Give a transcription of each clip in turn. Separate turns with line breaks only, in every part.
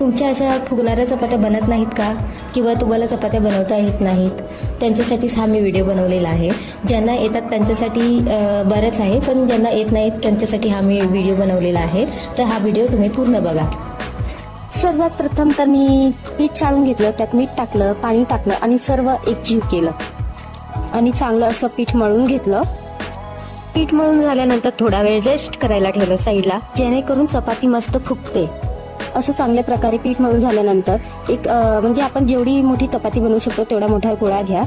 तुमच्या अशा फुगणाऱ्या चपात्या बनत नाहीत का? किंवा तुम्हाला चपात्या बनवता येत नाहीत, त्यांच्यासाठीच हा मी व्हिडिओ बनवलेला आहे. ज्यांना येतात त्यांच्यासाठी बरंच आहे, पण ज्यांना येत नाहीत त्यांच्यासाठी हा मी व्हिडिओ बनवलेला आहे. तर हा व्हिडिओ तुम्ही पूर्ण बघा.
सर्वात प्रथम तर मी पीठ चाळून घेतलं, त्यात मीठ टाकलं, पाणी टाकलं आणि सर्व एकजीव केलं आणि चांगलं असं पीठ मळून घेतलं. पीठ मळून झाल्यानंतर थोडा वेळ रेस्ट करायला ठेवलं साईडला, जेणेकरून चपाती मस्त फुगते. असं चांगल्या प्रकारे पीठ मळून झाल्यानंतर एक म्हणजे आपण जेवढी मोठी चपाती बनवू शकतो तेवढा मोठा गोळा घ्या,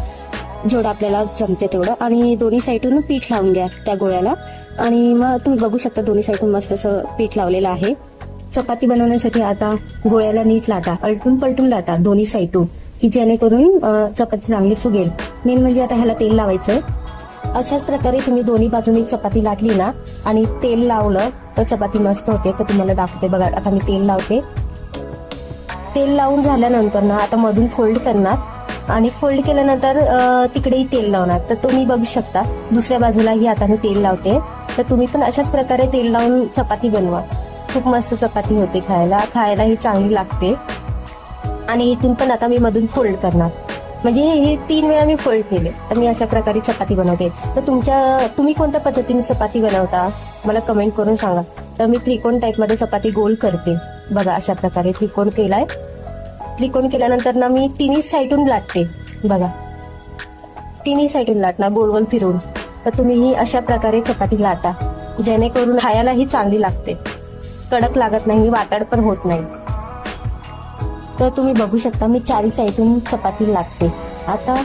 जेवढं आपल्याला जमते तेवढं, आणि दोन्ही साईडून पीठ लावून घ्या त्या गोळ्याला. आणि मग तुम्ही बघू शकता दोन्ही साईडून मस्त असं पीठ लावलेलं आहे.
चपाती बनवण्यासाठी आता गोळ्याला नीट लाटा, अलटून पलटून लाटा दोन्ही साईडून, की जेणेकरून चपाती चांगली फुगेल. मेन म्हणजे आता ह्याला तेल लावायचं. अशाच प्रकारे तुम्ही दोन्ही बाजूनी चपाती लाटली ना आणि तेल लावलं तर चपाती मस्त होते. तर तुम्हाला दाखवते बघा, आता मी तेल लावते. तेल लावून झाल्यानंतर ना आता मधून फोल्ड करणार आणि फोल्ड केल्यानंतर तिकडेही तेल लावणार. तर तुम्ही बघू शकता दुसऱ्या बाजूलाही आता मी तेल लावते. तर तुम्ही पण अशाच प्रकारे तेल लावून चपाती बनवा. खूप मस्त चपाती होते, खायलाही चांगली लागते. आणि इथून पण आता मी मधून फोल्ड करणार, म्हणजे हे 3 वेळा मी फोल्ड केले. तर मी अशा प्रकारे चपाती बनवते. तर तुम्ही कोणत्या पद्धतीने चपाती बनवता मला कमेंट करून सांगा. तर मी त्रिकोण टाईप मध्ये चपाती गोल करते बघा. अशा प्रकारे त्रिकोण केलाय. त्रिकोण केल्यानंतर ना मी तिन्ही साईडून लाटते बघा, तिन्ही साईडून लाटणार गोल गोल फिरून. तर तुम्ही अशा प्रकारे चपाती लाटा, जेणेकरून खायलाही चांगली लागते, कडक लागत नाही, वातड पण होत नाही. तर तुम्ही बघू शकता मी 4 साईडून चपाती लाटते. आता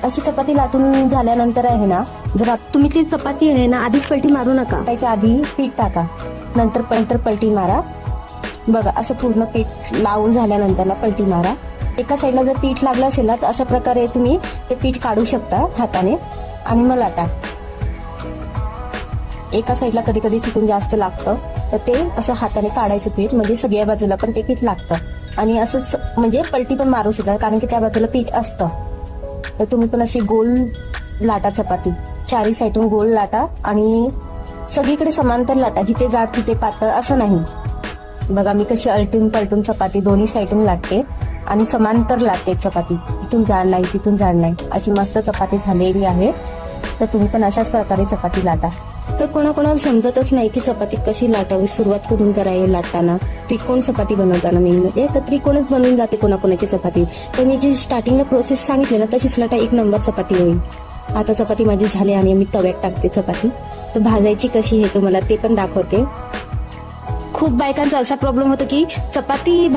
अशी चपाती लाटून झाल्यानंतर आहे ना, जर तुम्ही ती चपाती आहे ना आधीच पलटी मारू नका, त्याच्या आधी पीठ टाका, नंतर पलटी मारा. बघा असं पूर्ण पीठ लावून झाल्यानंतर ना पलटी मारा. एका साईडला जर पीठ लागलं असेल ना तर अशा प्रकारे तुम्ही ते पीठ काढू शकता हाताने आणि मग लाटा. एका साईडला कधी कधी चुकून जास्त लागतं, तर ते असं हाताने काढायचं पीठ, म्हणजे सगळ्या बाजूला पण ते पीठ लागतं. आणि असंच म्हणजे पलटी पण मारू शकता, कारण की त्या बाजूला पीठ असतं. तर तुम्ही पण अशी गोल लाटा चपाती, 4 साईडून गोल लाटा आणि सगळीकडे समांतर लाटा, इथे जाड तिथे पातळ असं नाही. बघा मी कशी अलटून पलटून चपाती दोन्ही साईडून लाटते आणि समांतर लाटते चपाती, इथून जाड नाही तिथून जाड नाही, अशी मस्त चपाती झालेली आहे. तर तुम्ही पण अशाच प्रकारे चपाती लाटा. तर कोणाकोणाला समजतच नाही की चपाती कशी लाटावी, सुरुवात कुठून करावी लाटताना. त्रिकोण चपाती बनवताना मेन म्हणजे तर त्रिकोणच बनवून जाते कोणाकोणाची चपाती. तर मी जी स्टार्टिंगला प्रोसेस सांगितली ना तशीच लाटा, 1 नंबर चपाती होईल. आता चपाती माझी झाली आणि मी तव्यात टाकते चपाती. तर भाजायची कशी हे तुम्हाला ते पण दाखवते. खूप बायकांचा असा प्रॉब्लेम होतो की चपाती